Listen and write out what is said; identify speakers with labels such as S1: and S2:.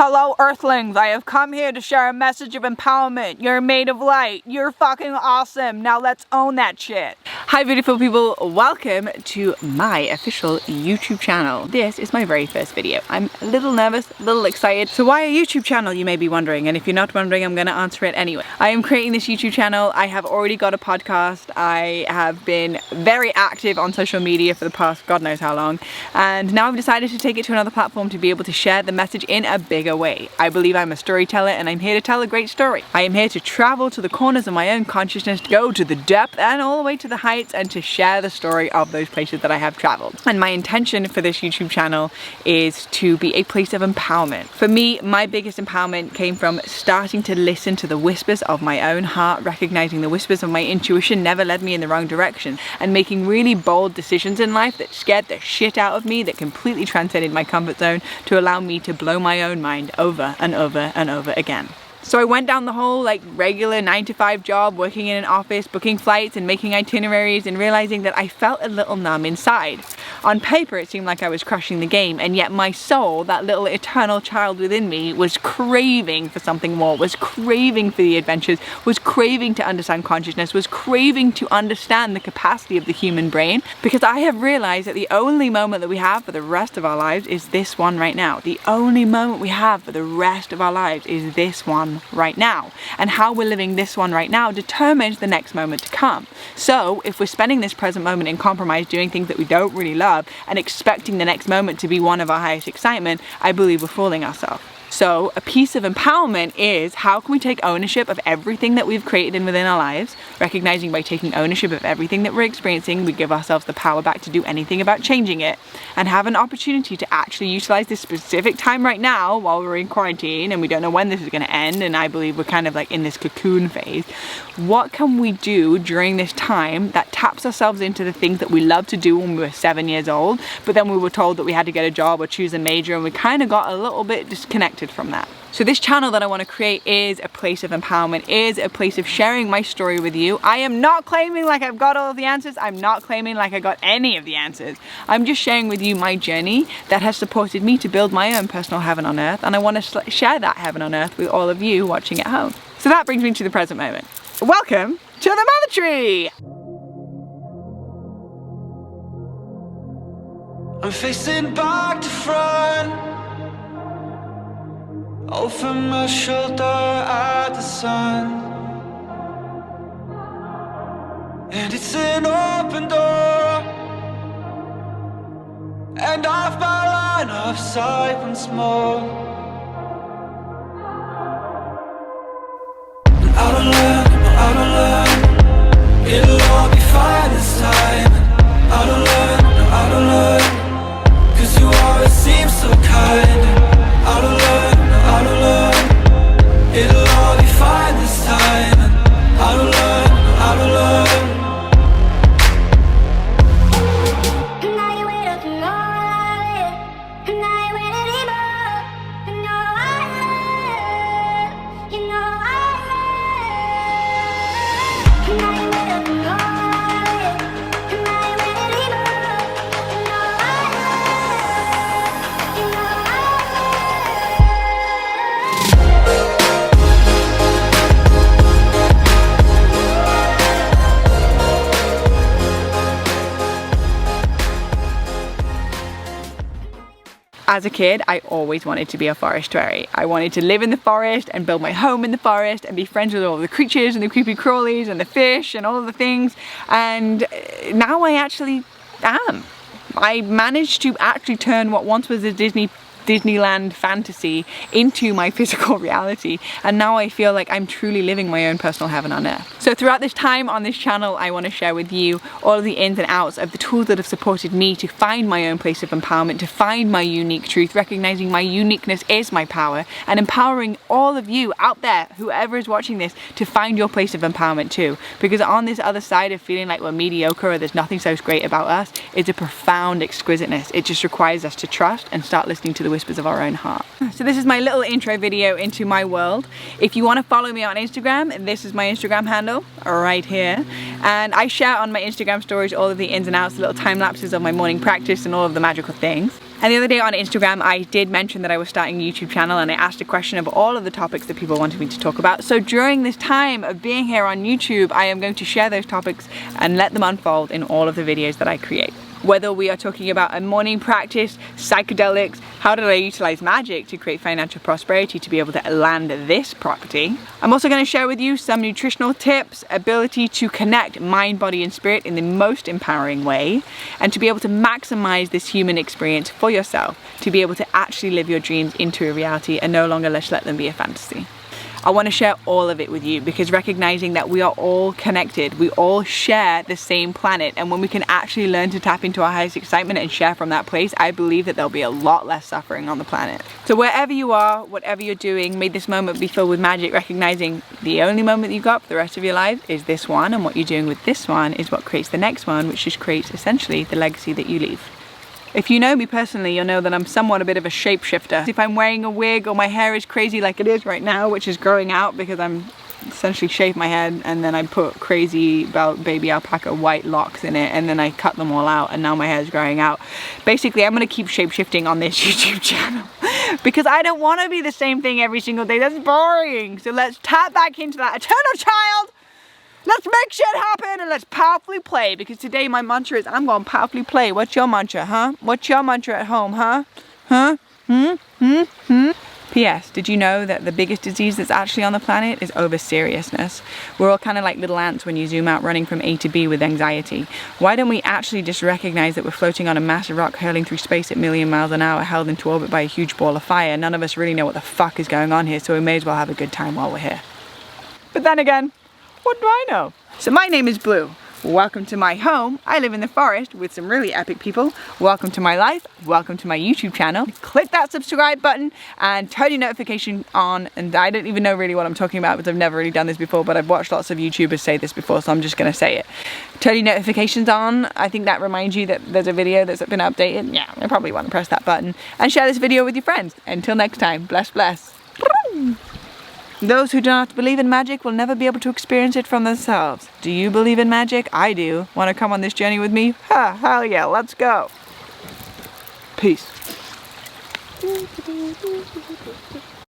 S1: Hello, Earthlings. I have come here to share a message of empowerment. You're made of light. You're fucking awesome. Now let's own that shit. Hi, beautiful people. Welcome to my official YouTube channel. This is my very first video. I'm a little nervous, a little excited. So why a YouTube channel, you may be wondering. And if you're not wondering, I'm going to answer it anyway. I am creating this YouTube channel. I have already got a podcast. I have been very active on social media for the past God knows how long. And now I've decided to take it to another platform to be able to share the message in a bigger way. I believe I'm a storyteller and I'm here to tell a great story. I am here to travel to the corners of my own consciousness, go to the depth and all the way to the heights, and to share the story of those places that I have traveled. And my intention for this YouTube channel is to be a place of empowerment. For me, my biggest empowerment came from starting to listen to the whispers of my own heart, recognizing the whispers of my intuition never led me in the wrong direction, and making really bold decisions in life that scared the shit out of me, that completely transcended my comfort zone to allow me to blow my own mind over and over and over again. So I went down the whole regular 9-to-5 job, working in an office, booking flights and making itineraries, and realizing that I felt a little numb inside. On paper it seemed like I was crushing the game, and yet my soul, that little eternal child within me, was craving for something more, was craving for the adventures, was craving to understand consciousness, was craving to understand the capacity of the human brain, because I have realized that the only moment that we have for the rest of our lives is this one right now. The only moment we have for the rest of our lives is this one right now, and how we're living this one right now determines the next moment to come. So if we're spending this present moment in compromise, doing things that we don't really love, and expecting the next moment to be one of our highest excitement, I believe we're fooling ourselves. So a piece of empowerment is, how can we take ownership of everything that we've created in within our lives, recognizing by taking ownership of everything that we're experiencing, we give ourselves the power back to do anything about changing it, and have an opportunity to actually utilize this specific time right now while we're in quarantine and we don't know when this is going to end, and I believe we're kind of in this cocoon phase. What can we do during this time that taps ourselves into the things that we loved to do when we were 7 years old, but then we were told that we had to get a job or choose a major, and we kind of got a little bit disconnected from that. So this channel that I want to create is a place of empowerment, is a place of sharing my story with you. I am not claiming like I've got all of the answers. I'm not claiming like I got any of the answers. I'm just sharing with you my journey that has supported me to build my own personal heaven on earth, and I want to share that heaven on earth with all of you watching at home. So that brings me to the present moment. Welcome to the MotherTree!
S2: I'm facing back to front, over my shoulder at the sun, and it's an open door, and off my line of sight once more. And I don't learn, it'll all be fine this time. I don't learn, 'cause you always seem so kind. I don't learn, it'll all be fine this time. I don't learn. And now you wait up and all I live, and now you wait anymore. And no, I live, you know I live. And now you wait up and all I live, and now you wait anymore. And no, I live, you know I live.
S1: As a kid, I always wanted to be a forest fairy. I wanted to live in the forest and build my home in the forest and be friends with all the creatures and the creepy crawlies and the fish and all of the things. And now I actually am. I managed to actually turn what once was a Disneyland fantasy into my physical reality, and now I feel like I'm truly living my own personal heaven on earth. So throughout this time on this channel, I want to share with you all of the ins and outs of the tools that have supported me to find my own place of empowerment, to find my unique truth, recognizing my uniqueness is my power, and empowering all of you out there, whoever is watching this, to find your place of empowerment too. Because on this other side of feeling like we're mediocre or there's nothing so great about us, is a profound exquisiteness. It just requires us to trust and start listening to the whispers of our own heart. So this is my little intro video into my world. If you want to follow me on Instagram, this is my Instagram handle right here, and I share on my Instagram stories all of the ins and outs, the little time lapses of my morning practice and all of the magical things. And the other day on Instagram, I did mention that I was starting a YouTube channel, and I asked a question of all of the topics that people wanted me to talk about. So during this time of being here on YouTube, I am going to share those topics and let them unfold in all of the videos that I create. Whether we are talking about a morning practice, psychedelics, how did I utilize magic to create financial prosperity to be able to land this property. I'm also going to share with you some nutritional tips, ability to connect mind, body and spirit in the most empowering way, and to be able to maximize this human experience for yourself, to be able to actually live your dreams into a reality and no longer just let them be a fantasy. I want to share all of it with you because recognizing that we are all connected, we all share the same planet, and when we can actually learn to tap into our highest excitement and share from that place, I believe that there'll be a lot less suffering on the planet. So wherever you are, whatever you're doing, may this moment be filled with magic, recognizing the only moment you've got for the rest of your life is this one, and what you're doing with this one is what creates the next one, which just creates essentially the legacy that you leave. If you know me personally, you'll know that I'm somewhat a bit of a shapeshifter. If I'm wearing a wig or my hair is crazy like it is right now, which is growing out because I'm essentially shaved my head and then I put crazy baby alpaca white locks in it and then I cut them all out and now my hair is growing out. Basically, I'm going to keep shapeshifting on this YouTube channel because I don't want to be the same thing every single day. That's boring. So let's tap back into that eternal child. Let's make shit happen and let's powerfully play, because today my mantra is I'm going to powerfully play. What's your mantra, huh? What's your mantra at home, huh? Huh? P.S. Did you know that the biggest disease that's actually on the planet is over-seriousness? We're all kind of like little ants when you zoom out running from A to B with anxiety. Why don't we actually just recognize that we're floating on a massive rock hurling through space at a million miles an hour, held into orbit by a huge ball of fire? None of us really know what the fuck is going on here, so we may as well have a good time while we're here. But then again, what do I know? So my name is Blue. Welcome to my home. I live in the forest with some really epic people. Welcome to my life. Welcome to my YouTube channel. Click that subscribe button and turn your notification on. And I don't even know really what I'm talking about because I've never really done this before, but I've watched lots of YouTubers say this before, so I'm just gonna say it. Turn your notifications on. I think that reminds you that there's a video that's been updated. Yeah, I probably want to press that button and share this video with your friends. Until next time, bless, bless. Those who do not believe in magic will never be able to experience it from themselves. Do you believe in magic? I do. Want to come on this journey with me? Ha, hell yeah, let's go. Peace.